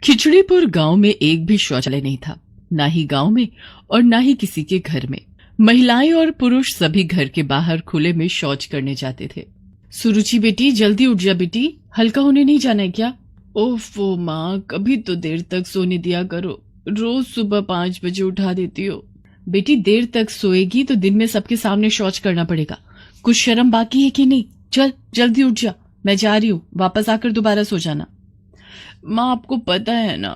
खिचड़ीपुर गांव में एक भी शौचालय नहीं था, ना ही गांव में और ना ही किसी के घर में। महिलाएं और पुरुष सभी घर के बाहर खुले में शौच करने जाते थे। सुरुचि बेटी, जल्दी उठ जा बेटी, हल्का होने नहीं जाना है क्या? ओफो माँ, कभी तो देर तक सोने दिया करो, रोज सुबह 5 बजे उठा देती हो। बेटी, देर तक सोएगी तो दिन में सबके सामने शौच करना पड़ेगा। कुछ शर्म बाकी है कि नहीं? चल जल्दी उठ जा, मैं जा रही हूँ, वापस आकर दोबारा सो जाना। माँ, आपको पता है ना,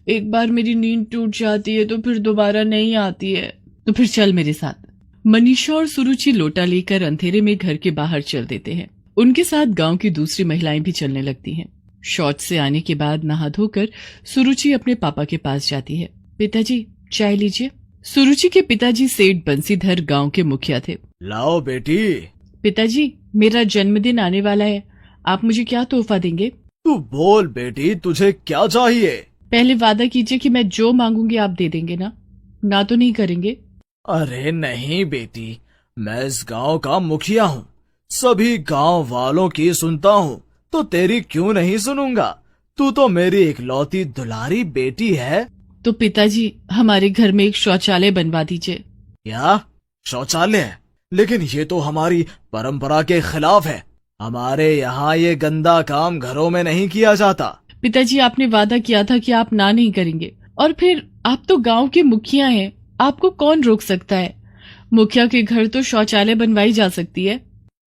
एक बार मेरी नींद टूट जाती है तो फिर दोबारा नहीं आती है। तो फिर चल मेरे साथ। मनीषा और सुरुचि लोटा लेकर अंधेरे में घर के बाहर चल देते हैं। उनके साथ गांव की दूसरी महिलाएं भी चलने लगती हैं। शौच से आने के बाद नहा धोकर सुरुचि अपने पापा के पास जाती है। पिताजी, चाय लीजिए। सुरुचि के पिताजी सेठ बंसीधर गांव के मुखिया थे। लाओ बेटी। पिताजी, मेरा जन्मदिन आने वाला है, आप मुझे क्या तोहफा देंगे? तू बोल बेटी, तुझे क्या चाहिए? पहले वादा कीजिए कि मैं जो मांगूंगी आप दे देंगे ना? ना तो नहीं करेंगे? अरे नहीं बेटी, मैं इस गांव का मुखिया हूँ, सभी गांव वालों की सुनता हूँ, तो तेरी क्यों नहीं सुनूंगा? तू तो मेरी इकलौती दुलारी बेटी है। तो पिताजी, हमारे घर में एक शौचालय बनवा दीजिए। क्या शौचालय? लेकिन ये तो हमारी परंपरा के खिलाफ है। हमारे यहाँ ये गंदा काम घरों में नहीं किया जाता। पिताजी, आपने वादा किया था कि आप ना नहीं करेंगे, और फिर आप तो गांव के मुखिया हैं, आपको कौन रोक सकता है? मुखिया के घर तो शौचालय बनवाई जा सकती है।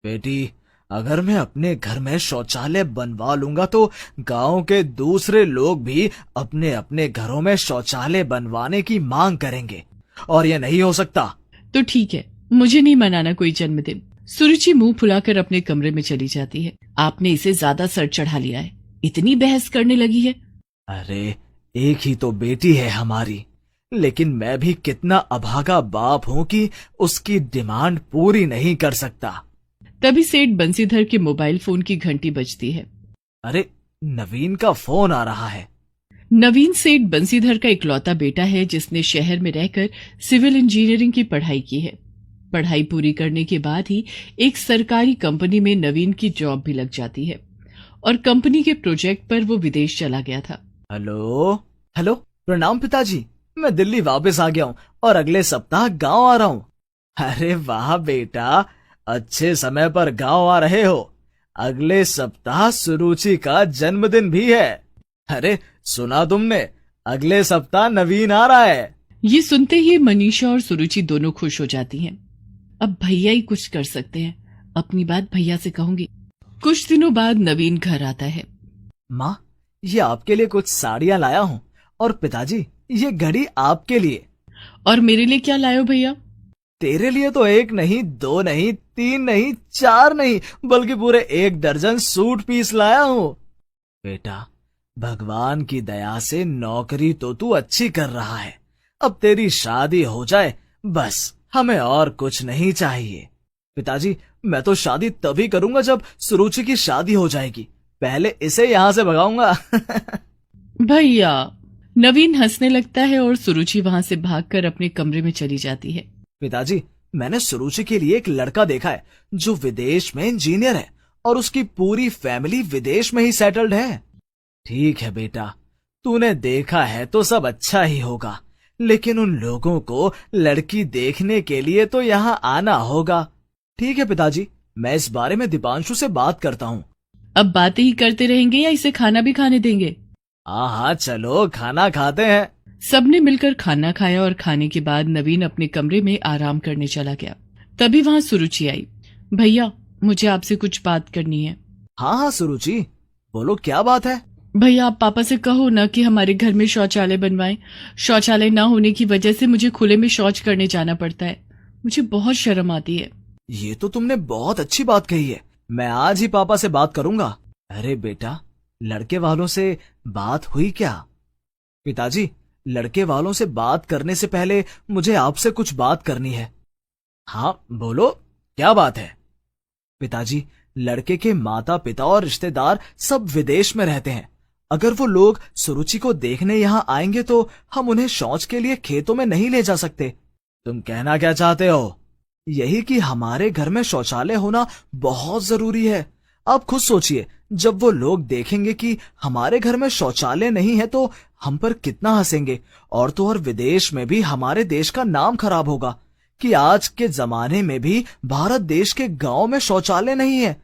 बेटी, अगर मैं अपने घर में शौचालय बनवा लूंगा तो गांव के दूसरे लोग भी अपने अपने घरों में शौचालय बनवाने की मांग करेंगे, और ये नहीं हो सकता। तो ठीक है, मुझे नहीं मनाना कोई जन्मदिन। सुरुचि मुंह फुलाकर अपने कमरे में चली जाती है। आपने इसे ज्यादा सर चढ़ा लिया है, इतनी बहस करने लगी है। अरे एक ही तो बेटी है हमारी, लेकिन मैं भी कितना अभागा बाप हूँ कि उसकी डिमांड पूरी नहीं कर सकता। तभी सेठ बंसीधर के मोबाइल फोन की घंटी बजती है। अरे नवीन का फोन आ रहा है। नवीन सेठ बंसीधर का इकलौता बेटा है, जिसने शहर में रहकर सिविल इंजीनियरिंग की पढ़ाई की है। पढ़ाई पूरी करने के बाद ही एक सरकारी कंपनी में नवीन की जॉब भी लग जाती है, और कंपनी के प्रोजेक्ट पर वो विदेश चला गया था। हेलो हेलो, प्रणाम पिताजी, मैं दिल्ली वापस आ गया हूँ और अगले सप्ताह गांव आ रहा हूँ। अरे वाह बेटा, अच्छे समय पर गांव आ रहे हो। अगले सप्ताह सुरुचि का जन्मदिन भी है। अरे सुना तुमने, अगले सप्ताह नवीन आ रहा है। ये सुनते ही मनीषा और सुरुचि दोनों खुश हो जाती हैं। अब भैया ही कुछ कर सकते हैं, अपनी बात भैया से कहूंगी। कुछ दिनों बाद नवीन घर आता है। माँ, ये आपके लिए कुछ साड़ियाँ लाया हूँ, और पिताजी ये घड़ी आपके लिए। और मेरे लिए क्या लाए हो भैया? तेरे लिए तो 1 नहीं, 2 नहीं, 3 नहीं, 4 नहीं, बल्कि पूरे 1 दर्जन सूट पीस लाया हूँ। बेटा, भगवान की दया से नौकरी तो तू अच्छी कर रहा है, अब तेरी शादी हो जाए, बस हमें और कुछ नहीं चाहिए। पिताजी, मैं तो शादी तभी करूंगा जब सुरुचि की शादी हो जाएगी, पहले इसे यहाँ से भगाऊंगा। भैया, नवीन हंसने लगता है और सुरुचि वहां से भागकर अपने कमरे में चली जाती है। पिताजी, मैंने सुरुचि के लिए एक लड़का देखा है जो विदेश में इंजीनियर है, और उसकी पूरी फैमिली विदेश में ही सेटल्ड है। ठीक है बेटा, तूने देखा है तो सब अच्छा ही होगा, लेकिन उन लोगों को लड़की देखने के लिए तो यहाँ आना होगा। ठीक है पिताजी, मैं इस बारे में दीपांशु से बात करता हूँ। अब बातें ही करते रहेंगे या इसे खाना भी खाने देंगे? हाँ, चलो खाना खाते हैं। सबने मिलकर खाना खाया, और खाने के बाद नवीन अपने कमरे में आराम करने चला गया। तभी वहां सुरुचि आई। भैया, मुझे आपसे कुछ बात करनी है। हाँ हाँ सुरुचि, बोलो क्या बात है। भैया, आप पापा से कहो ना कि हमारे घर में शौचालय बनवाएं। शौचालय ना होने की वजह से मुझे खुले में शौच करने जाना पड़ता है, मुझे बहुत शर्म आती है। ये तो तुमने बहुत अच्छी बात कही है, मैं आज ही पापा से बात करूंगा। अरे बेटा, लड़के वालों से बात हुई क्या? पिताजी, लड़के वालों से बात करने से पहले मुझे आपसे कुछ बात करनी है। हाँ बोलो, क्या बात है? पिताजी, लड़के के माता पिता और रिश्तेदार सब विदेश में रहते हैं। अगर वो लोग सुरुचि को देखने यहाँ आएंगे तो हम उन्हें शौच के लिए खेतों में नहीं ले जा सकते। तुम कहना क्या चाहते हो? यही कि हमारे घर में शौचालय होना बहुत जरूरी है। आप खुद सोचिए, जब वो लोग देखेंगे कि हमारे घर में शौचालय नहीं है तो हम पर कितना हंसेंगे। और तो और विदेश में भी हमारे देश का नाम खराब होगा कि आज के जमाने में भी भारत देश के गांव में शौचालय नहीं है।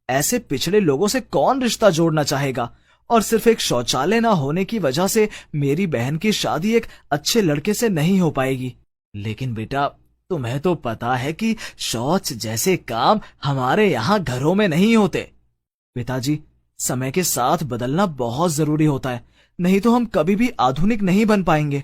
ऐसे पिछड़े लोगों से कौन रिश्ता जोड़ना चाहेगा। और सिर्फ एक शौचालय ना होने की वजह से मेरी बहन की शादी एक अच्छे लड़के से नहीं हो पाएगी। लेकिन बेटा, तुम्हें तो पता है कि शौच जैसे काम हमारे यहाँ घरों में नहीं होते। पिताजी, समय के साथ बदलना बहुत जरूरी होता है, नहीं तो हम कभी भी आधुनिक नहीं बन पाएंगे।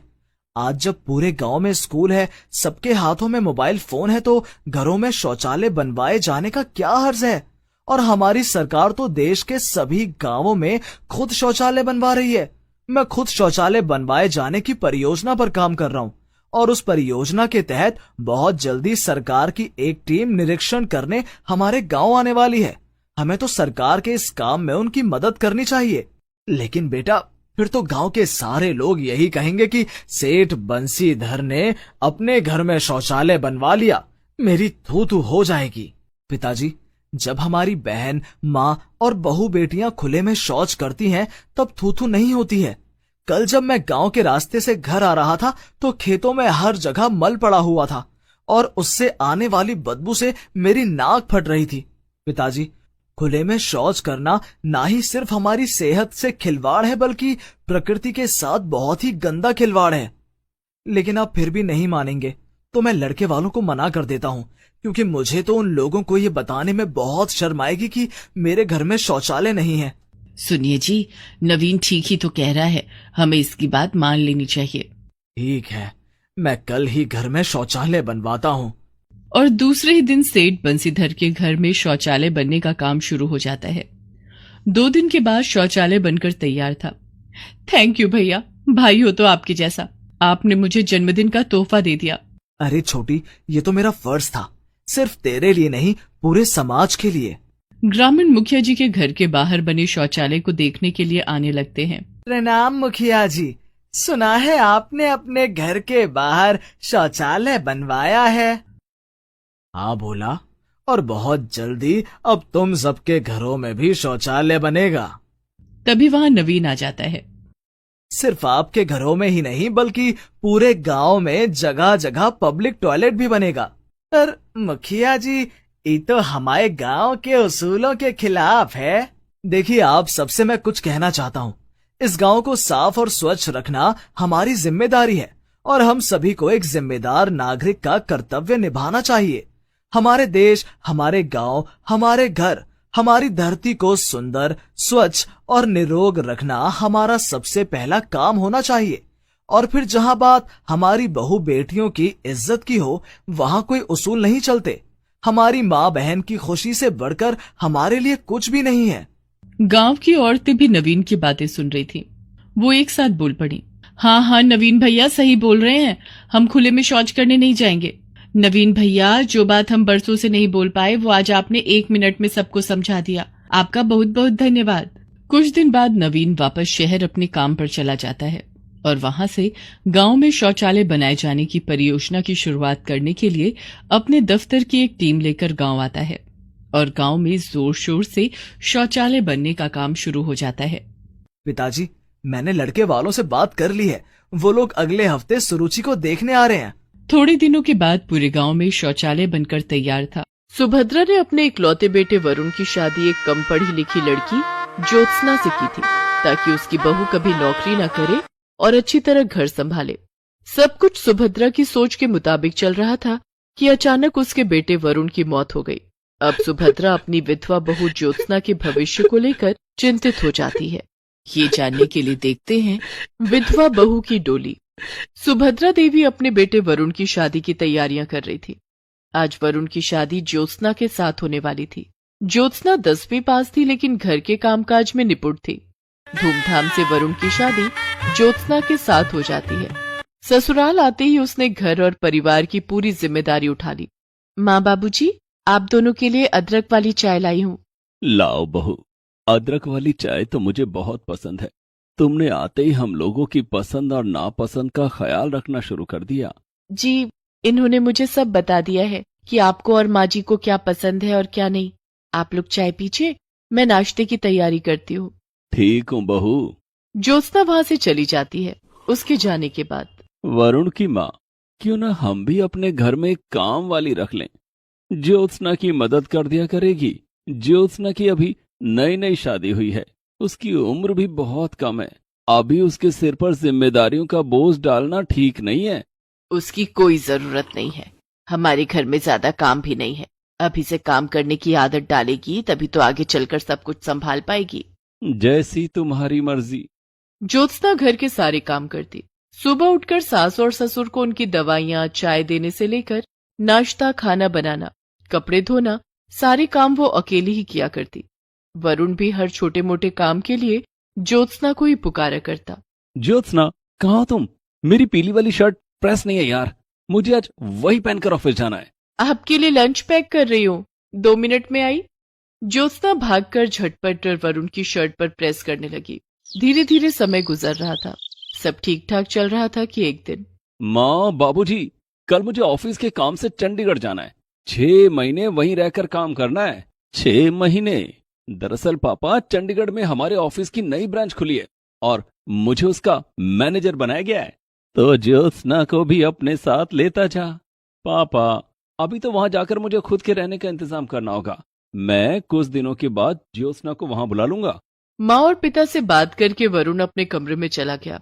आज जब पूरे गांव में स्कूल है, सबके हाथों में मोबाइल फोन है, तो घरों में शौचालय बनवाए जाने का क्या हर्ज है। और हमारी सरकार तो देश के सभी गांवों में खुद शौचालय बनवा रही है। मैं खुद शौचालय बनवाए जाने की परियोजना पर काम कर रहा हूँ और उस परियोजना के तहत बहुत जल्दी सरकार की एक टीम निरीक्षण करने हमारे गांव आने वाली है। हमें तो सरकार के इस काम में उनकी मदद करनी चाहिए। लेकिन बेटा, फिर तो गांव के सारे लोग यही कहेंगे कि सेठ बंसीधर ने अपने घर में शौचालय बनवा लिया, मेरी थू थू हो जाएगी। पिताजी, जब हमारी बहन, माँ और बहू बेटियां खुले में शौच करती हैं, तब थू थू नहीं होती है। कल जब मैं गांव के रास्ते से घर आ रहा था तो खेतों में हर जगह मल पड़ा हुआ था और उससे आने वाली बदबू से मेरी नाक फट रही थी। पिताजी, खुले में शौच करना ना ही सिर्फ हमारी सेहत से खिलवाड़ है, बल्कि प्रकृति के साथ बहुत ही गंदा खिलवाड़ है। लेकिन आप फिर भी नहीं मानेंगे तो मैं लड़के वालों को मना कर देता हूँ, क्योंकि मुझे तो उन लोगों को ये बताने में बहुत शर्म आएगी कि मेरे घर में शौचालय नहीं है। सुनिए जी, नवीन ठीक ही तो कह रहा है, हमें इसकी बात मान लेनी चाहिए। ठीक है, मैं कल ही घर में शौचालय बनवाता हूँ। और दूसरे ही दिन सेठ बंसीधर के घर में शौचालय बनने का काम शुरू हो जाता है। 2 दिन के बाद शौचालय बनकर तैयार था। थैंक यू भैया, भाई हो तो आपके जैसा, आपने मुझे जन्मदिन का तोहफा दे दिया। अरे छोटी, ये तो मेरा फर्ज था, सिर्फ तेरे लिए नहीं, पूरे समाज के लिए। ग्रामीण मुखिया जी के घर के बाहर बने शौचालय को देखने के लिए आने लगते हैं। प्रणाम मुखिया जी, सुना है आपने अपने घर के बाहर शौचालय बनवाया है। हाँ बोला, और बहुत जल्दी अब तुम सबके घरों में भी शौचालय बनेगा। तभी वहाँ नवीन आ जाता है। सिर्फ आपके घरों में ही नहीं, बल्कि पूरे गांव में जगह जगह पब्लिक टॉयलेट भी बनेगा। पर मुखिया जी, ये तो हमारे गांव के उसूलों के खिलाफ है। देखिए, आप सबसे मैं कुछ कहना चाहता हूँ। इस गांव को साफ और स्वच्छ रखना हमारी जिम्मेदारी है और हम सभी को एक जिम्मेदार नागरिक का कर्तव्य निभाना चाहिए। हमारे देश, हमारे गांव, हमारे घर, हमारी धरती को सुंदर, स्वच्छ और निरोग रखना हमारा सबसे पहला काम होना चाहिए। और फिर जहां बात हमारी बहू बेटियों की इज्जत की हो, वहां कोई उसूल नहीं चलते। हमारी माँ बहन की खुशी से बढ़कर हमारे लिए कुछ भी नहीं है। गांव की औरतें भी नवीन की बातें सुन रही थी। वो एक साथ बोल पड़ी। हाँ हाँ, नवीन भैया सही बोल रहे हैं, हम खुले में शौच करने नहीं जाएंगे। नवीन भैया, जो बात हम बरसों से नहीं बोल पाए, वो आज आपने 1 मिनट में सबको समझा दिया। आपका बहुत बहुत धन्यवाद। कुछ दिन बाद नवीन वापस शहर अपने काम पर चला जाता है और वहां से गांव में शौचालय बनाए जाने की परियोजना की शुरुआत करने के लिए अपने दफ्तर की एक टीम लेकर गांव आता है और गांव में जोर शोर से शौचालय बनने का काम शुरू हो जाता है। पिताजी, मैंने लड़के वालों से बात कर ली है, वो लोग अगले हफ्ते सुरुचि को देखने आ रहे हैं। थोड़े दिनों के बाद पूरे गांव में शौचालय बनकर तैयार था। सुभद्रा ने अपने इकलौते बेटे वरुण की शादी एक कम पढ़ी लिखी लड़की ज्योत्सना से की थी, ताकि उसकी बहू कभी नौकरी न करे और अच्छी तरह घर संभाले। सब कुछ सुभद्रा की सोच के मुताबिक चल रहा था कि अचानक उसके बेटे वरुण की मौत हो गई। अब सुभद्रा अपनी विधवा बहू ज्योत्सना के भविष्य को लेकर चिंतित हो जाती है। ये जानने के लिए देखते हैं विधवा बहू की डोली। सुभद्रा देवी अपने बेटे वरुण की शादी की तैयारियां कर रही थी। आज वरुण की शादी ज्योत्सना के साथ होने वाली थी। ज्योत्सना 10वीं पास थी, लेकिन घर के कामकाज में निपुण थी। धूमधाम से वरुण की शादी ज्योत्सना के साथ हो जाती है। ससुराल आते ही उसने घर और परिवार की पूरी जिम्मेदारी उठा ली। माँ बाबूजी, आप दोनों के लिए अदरक वाली चाय लाई हूँ। लाओ बहू, अदरक वाली चाय तो मुझे बहुत पसंद है। तुमने आते ही हम लोगों की पसंद और नापसंद का ख्याल रखना शुरू कर दिया। जी, इन्होंने मुझे सब बता दिया है कि आपको और माँ जी को क्या पसंद है और क्या नहीं। आप लोग चाय पीजिए, मैं नाश्ते की तैयारी करती हूँ। ठीक हूँ बहू। ज्योत्सना वहां से चली जाती है। उसके जाने के बाद वरुण की माँ, क्यों ना हम भी अपने घर में एक काम वाली रख लें। ज्योत्सना की मदद कर दिया करेगी। ज्योत्सना की अभी नई नई शादी हुई है, उसकी उम्र भी बहुत कम है। अभी उसके सिर पर जिम्मेदारियों का बोझ डालना ठीक नहीं है। उसकी कोई जरूरत नहीं है। हमारे घर में ज्यादा काम भी नहीं है। अभी से काम करने की आदत डालेगी तभी तो आगे चलकर सब कुछ संभाल पाएगी। जैसी तुम्हारी मर्जी। ज्योत्सना घर के सारे काम करती। सुबह उठकर सास और ससुर को उनकी दवाइयां, चाय देने से लेकर नाश्ता, खाना बनाना, कपड़े धोना, सारे काम वो अकेली ही किया करती। वरुण भी हर छोटे मोटे काम के लिए ज्योत्सना को ही पुकारा करता। ज्योत्सना, कहाँ हो तुम? मेरी पीली वाली शर्ट प्रेस नहीं है यार, मुझे आज वही पहनकर ऑफिस जाना है। आपके लिए लंच पैक कर रही हूँ, 2 मिनट में आई। ज्योत्सना भागकर झटपट वरुण की शर्ट पर प्रेस करने लगी। धीरे धीरे समय गुजर रहा था। सब ठीक ठाक चल रहा था कि एक दिन माँ, बाबूजी, कल मुझे ऑफिस के काम से चंडीगढ़ जाना है। 6 महीने वहीं रहकर काम करना है। 6 महीने? दरअसल पापा, चंडीगढ़ में हमारे ऑफिस की नई ब्रांच खुली है और मुझे उसका मैनेजर बनाया गया है। तो ज्योत्सना को भी अपने साथ लेता जा। पापा, अभी तो वहां जाकर मुझे खुद के रहने का इंतजाम करना होगा। मैं कुछ दिनों के बाद ज्योत्सना को वहां बुला लूंगा। माँ और पिता से बात करके वरुण अपने कमरे में चला गया।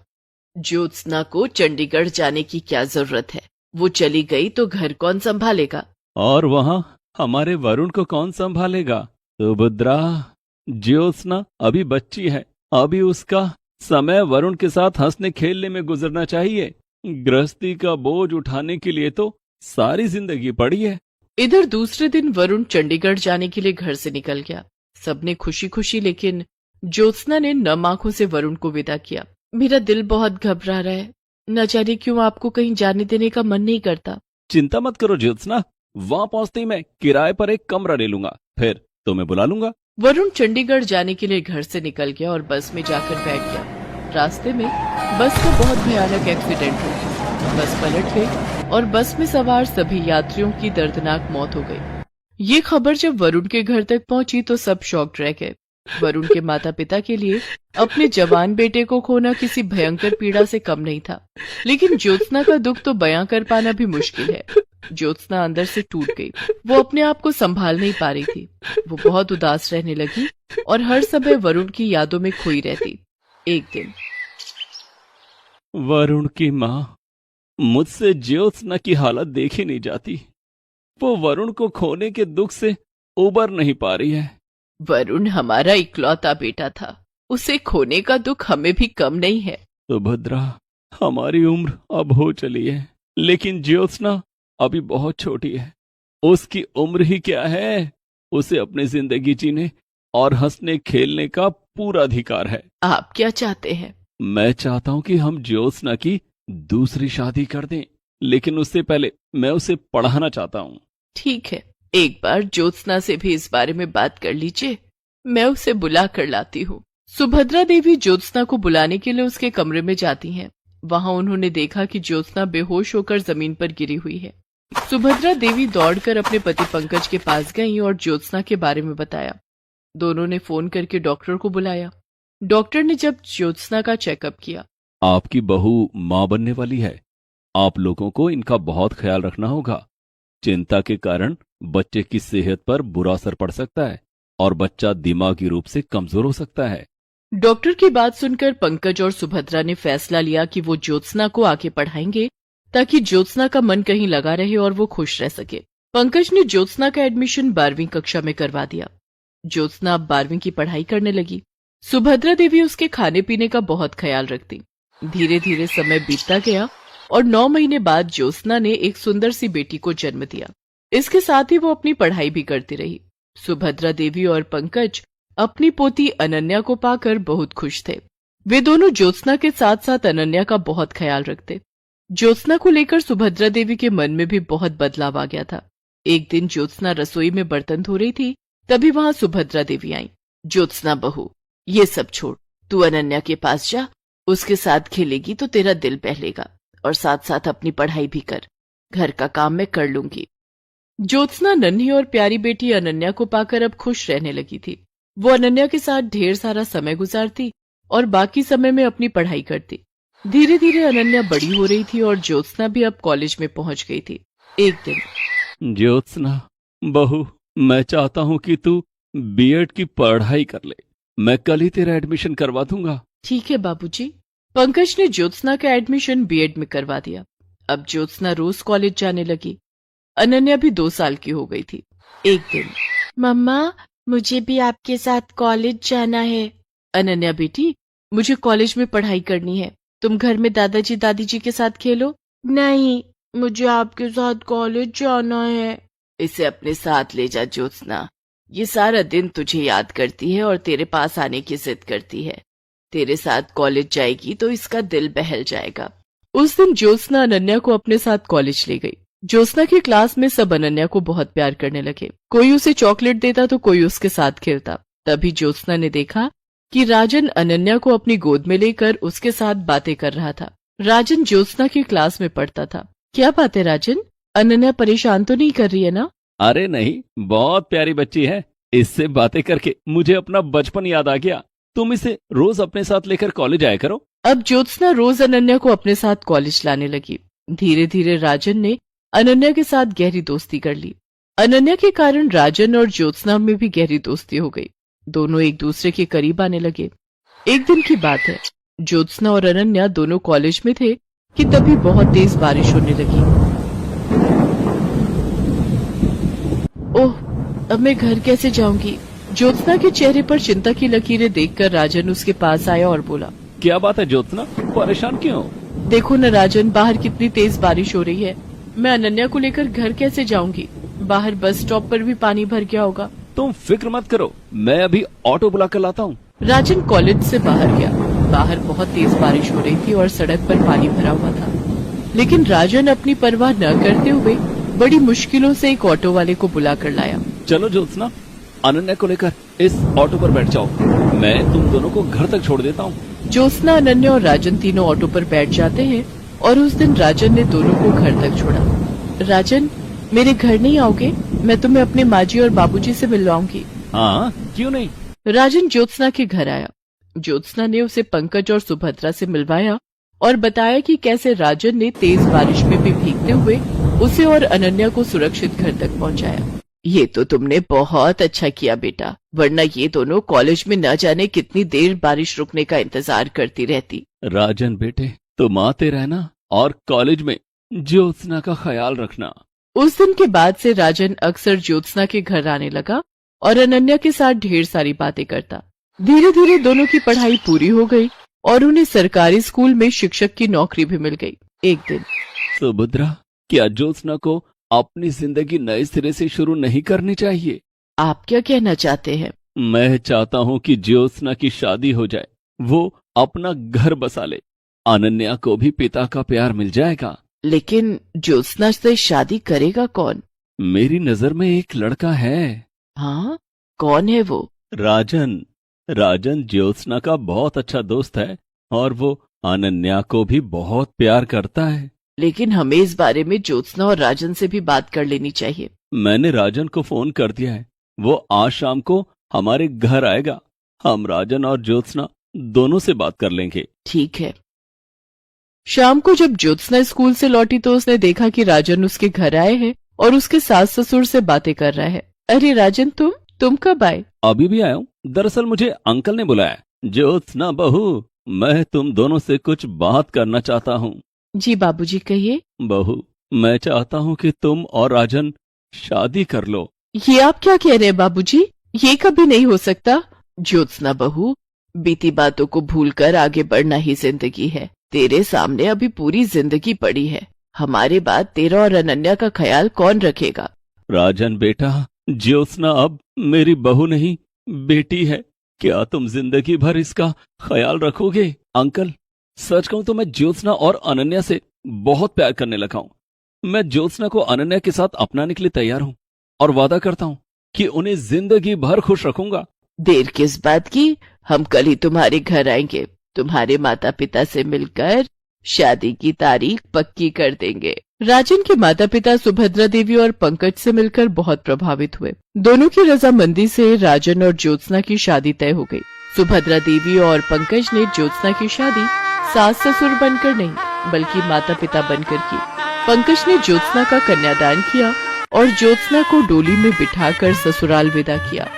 ज्योत्सना को चंडीगढ़ जाने की क्या जरूरत है? वो चली गई तो घर कौन संभालेगा? और वहां हमारे वरुण को कौन संभालेगा? सुभद्रा, ज्योत्सना अभी बच्ची है। अभी उसका समय वरुण के साथ हंसने खेलने में गुजरना चाहिए। गृहस्थी का बोझ उठाने के लिए तो सारी जिंदगी पड़ी है। इधर दूसरे दिन वरुण चंडीगढ़ जाने के लिए घर से निकल गया। सबने खुशी खुशी, लेकिन ज्योत्सना ने नम आंखों से वरुण को विदा किया। मेरा दिल बहुत घबरा रहा है, न जाने क्यों आपको कहीं जाने देने का मन नहीं करता। चिंता मत करो ज्योत्सना, वहां पहुंचते ही मैं किराए पर एक कमरा ले लूंगा, फिर तुम्हें बुला लूंगा। वरुण चंडीगढ़ जाने के लिए घर से निकल गया और बस में जाकर बैठ गया। रास्ते में बस का बहुत भयानक एक्सीडेंट हो गया। बस पलट गई और बस में सवार सभी यात्रियों की दर्दनाक मौत हो गई। ये खबर जब वरुण के घर तक पहुंची तो सब शॉक्ड रह गए। वरुण के माता पिता के लिए अपने जवान बेटे को खोना किसी भयंकर पीड़ा से कम नहीं था, लेकिन ज्योत्सना का दुख तो बयां कर पाना भी मुश्किल है। ज्योत्सना अंदर से टूट गई। वो अपने आप को संभाल नहीं पा रही थी। वो बहुत उदास रहने लगी और हर समय वरुण की यादों में खोई रहती। एक दिन वरुण की माँ, मुझसे ज्योत्सना की हालत देखी नहीं जाती। वो वरुण को खोने के दुख से उबर नहीं पा रही है। वरुण हमारा इकलौता बेटा था, उसे खोने का दुख हमें भी कम नहीं है। सुभद्रा, हमारी उम्र अब हो चली है, लेकिन ज्योत्सना अभी बहुत छोटी है। उसकी उम्र ही क्या है, उसे अपनी जिंदगी जीने और हंसने खेलने का पूरा अधिकार है। आप क्या चाहते हैं? मैं चाहता हूं कि हम ज्योत्सना की दूसरी शादी कर दें, लेकिन उससे पहले मैं उसे पढ़ाना चाहता हूं। ठीक है, एक बार ज्योत्सना से भी इस बारे में बात कर लीजिए। मैं उसे बुला कर लाती हूँ। सुभद्रा देवी ज्योत्सना को बुलाने के लिए उसके कमरे में जाती हैं। वहां उन्होंने देखा कि ज्योत्सना बेहोश होकर जमीन पर गिरी हुई है। सुभद्रा देवी दौड़कर अपने पति पंकज के पास गईं और ज्योत्सना के बारे में बताया। दोनों ने फोन करके डॉक्टर को बुलाया। डॉक्टर ने जब ज्योत्सना का चेकअप किया, आपकी बहू मां बनने वाली है। आप लोगों को इनका बहुत ख्याल रखना होगा। चिंता के कारण बच्चे की सेहत पर बुरा असर पड़ सकता है और बच्चा दिमागी रूप से कमजोर हो सकता है। डॉक्टर की बात सुनकर पंकज और सुभद्रा ने फैसला लिया कि वो ज्योत्सना को आगे पढ़ाएंगे ताकि ज्योत्सना का मन कहीं लगा रहे और वो खुश रह सके। पंकज ने ज्योत्सना का एडमिशन 12वीं कक्षा में करवा दिया। ज्योत्सना अब 12वीं की पढ़ाई करने लगी। सुभद्रा देवी उसके खाने पीने का बहुत ख्याल रखती। धीरे धीरे समय बीतता गया और 9 महीने बाद ज्योत्सना ने एक सुंदर सी बेटी को जन्म दिया। इसके साथ ही वो अपनी पढ़ाई भी करती रही। सुभद्रा देवी और पंकज अपनी पोती अनन्या को पाकर बहुत खुश थे। वे दोनों ज्योत्सना के साथ साथ अनन्या का बहुत ख्याल रखते। ज्योत्सना को लेकर सुभद्रा देवी के मन में भी बहुत बदलाव आ गया था। एक दिन ज्योत्सना रसोई में बर्तन धो रही थी, तभी वहां सुभद्रा देवी आई। ज्योत्सना बहू, ये सब छोड़, तू अनन्या के पास जा, उसके साथ खेलेगी तो तेरा दिल बहलेगा, और साथ साथ अपनी पढ़ाई भी कर। घर का काम मैं कर लूंगी। ज्योत्सना नन्ही और प्यारी बेटी अनन्या को पाकर अब खुश रहने लगी थी। वो अनन्या के साथ ढेर सारा समय गुजारती और बाकी समय में अपनी पढ़ाई करती। धीरे धीरे अनन्या बड़ी हो रही थी और ज्योत्सना भी अब कॉलेज में पहुंच गई थी। एक दिन, ज्योत्सना बहू, मैं चाहता हूँ कि तू बीएड की पढ़ाई कर ले। मैं कल ही तेरा एडमिशन करवा दूंगा। ठीक है बाबूजी। पंकज ने ज्योत्सना का एडमिशन बीएड में करवा दिया। अब ज्योत्सना रोज कॉलेज जाने लगी। अनन्या भी 2 साल की हो गई थी। एक दिन, मम्मा, मुझे भी आपके साथ कॉलेज जाना है। अनन्या बेटी, मुझे कॉलेज में पढ़ाई करनी है, तुम घर में दादाजी दादी जी के साथ खेलो। नहीं, मुझे आपके साथ कॉलेज जाना है। इसे अपने साथ ले जा ज्योत्सना, ये सारा दिन तुझे याद करती है और तेरे पास आने की जिद करती है। तेरे साथ कॉलेज जाएगी तो इसका दिल बहल जाएगा। उस दिन ज्योत्सना अनन्या को अपने साथ कॉलेज ले गई। ज्योत्सना की क्लास में सब अनन्या को बहुत प्यार करने लगे। कोई उसे चॉकलेट देता तो कोई उसके साथ खेलता। तभी ज्योत्सना ने देखा कि राजन अनन्या को अपनी गोद में लेकर उसके साथ बातें कर रहा था। राजन ज्योत्सना की क्लास में पढ़ता था। क्या बात है राजन, अनन्या परेशान तो नहीं कर रही है ना? अरे नहीं, बहुत प्यारी बच्ची है। इससे बातें करके मुझे अपना बचपन याद आ गया। तुम इसे रोज अपने साथ लेकर कॉलेज आया करो। अब ज्योत्सना रोज अनन्या को अपने साथ कॉलेज लाने लगी। धीरे धीरे राजन ने अनन्या के साथ गहरी दोस्ती कर ली। अनन्या के कारण राजन और ज्योत्सना में भी गहरी दोस्ती हो गई। दोनों एक दूसरे के करीब आने लगे। एक दिन की बात है, ज्योत्सना और अनन्या दोनों कॉलेज में थे कि तभी बहुत तेज बारिश होने लगी। ओह, अब मैं घर कैसे जाऊंगी? ज्योत्सना के चेहरे पर चिंता की लकीरें देखकर राजन उसके पास आया और बोला, क्या बात है ज्योत्सना, परेशान क्यों? देखो न राजन, बाहर कितनी तेज बारिश हो रही है। मैं अनन्या को लेकर घर कैसे जाऊंगी? बाहर बस स्टॉप पर भी पानी भर गया होगा। तुम फिक्र मत करो, मैं अभी ऑटो बुला कर लाता हूँ। राजन कॉलेज से बाहर गया। बाहर बहुत तेज बारिश हो रही थी और सड़क पर पानी भरा हुआ था। लेकिन राजन अपनी परवाह न करते हुए बड़ी मुश्किलों से एक ऑटो वाले को बुला कर लाया। चलो ज्योत्सना, अनन्या को लेकर इस ऑटो पर बैठ जाओ। मैं तुम दोनों को घर तक छोड़ देता हूँ। ज्योत्सना, अनन्या और राजन तीनों ऑटो पर बैठ जाते हैं और उस दिन राजन ने दोनों को घर तक छोड़ा। राजन, मेरे घर नहीं आओगे? मैं तुम्हें अपने माजी और बाबूजी से मिलवाऊंगी। हाँ, क्यों नहीं। राजन ज्योत्सना के घर आया। ज्योत्सना ने उसे पंकज और सुभद्रा से मिलवाया और बताया कि कैसे राजन ने तेज बारिश में भी भीगते हुए उसे और अनन्या को सुरक्षित घर तक पहुंचाया। ये तो तुमने बहुत अच्छा किया बेटा, वरना ये दोनों कॉलेज में न जाने कितनी देर बारिश रुकने का इंतजार करती रहती। राजन बेटे, तुम आते रहना और कॉलेज में ज्योत्सना का ख्याल रखना। उस दिन के बाद से राजन अक्सर ज्योत्सना के घर आने लगा और अनन्या के साथ ढेर सारी बातें करता। धीरे धीरे दोनों की पढ़ाई पूरी हो गई और उन्हें सरकारी स्कूल में शिक्षक की नौकरी भी मिल गई। एक दिन, सुभद्रा, क्या ज्योत्सना को अपनी जिंदगी नए सिरे से शुरू नहीं करनी चाहिए? आप क्या कहना चाहते हैं? मैं चाहता हूँ कि ज्योत्सना की शादी हो जाए, वो अपना घर बसा ले। अनन्या को भी पिता का प्यार मिल जाएगा। लेकिन ज्योत्सना से शादी करेगा कौन? मेरी नजर में एक लड़का है। हाँ, कौन है वो? राजन। राजन ज्योत्सना का बहुत अच्छा दोस्त है और वो अनन्या को भी बहुत प्यार करता है। लेकिन हमें इस बारे में ज्योत्सना और राजन से भी बात कर लेनी चाहिए। मैंने राजन को फोन कर दिया है, वो आज शाम को हमारे घर आएगा। हम राजन और ज्योत्सना दोनों से बात कर लेंगे। ठीक है। शाम को जब ज्योत्सना स्कूल से लौटी तो उसने देखा कि राजन उसके घर आए हैं और उसके सास ससुर से बातें कर रहा है। अरे राजन, तुम कब आए? अभी भी आया हूँ। दरअसल मुझे अंकल ने बुलाया। ज्योत्सना बहू, मैं तुम दोनों से कुछ बात करना चाहता हूँ। जी बाबूजी, कहिए। बहू, मैं चाहता हूँ कि तुम और राजन शादी कर लो। ये आप क्या कह रहे हैं बाबूजी? ये कभी नहीं हो सकता। ज्योत्सना बहू, बीती बातों को भूलकर आगे बढ़ना ही जिंदगी है। तेरे सामने अभी पूरी जिंदगी पड़ी है। हमारे बाद तेरा और अनन्या का ख्याल कौन रखेगा? राजन बेटा, ज्योत्सना अब मेरी बहू नहीं, बेटी है। क्या तुम जिंदगी भर इसका ख्याल रखोगे? अंकल, सच कहूं तो मैं ज्योत्सना और अनन्या से बहुत प्यार करने लगा हूं। मैं ज्योत्सना को अनन्या के साथ अपनाने के लिए तैयार हूं और वादा करता हूं कि उन्हें जिंदगी भर खुश रखूंगा। देर किस बात की? हम कल ही तुम्हारे घर आएंगे। तुम्हारे माता पिता से मिलकर शादी की तारीख पक्की कर देंगे। राजन के माता पिता सुभद्रा देवी और पंकज से मिलकर बहुत प्रभावित हुए। दोनों की रजामंदी से राजन और ज्योत्सना की शादी तय हो गई। सुभद्रा देवी और पंकज ने ज्योत्सना की शादी सास ससुर बनकर नहीं बल्कि माता पिता बनकर की। पंकज ने ज्योत्सना का कन्यादान किया और ज्योत्सना को डोली में बिठाकर ससुराल विदा किया।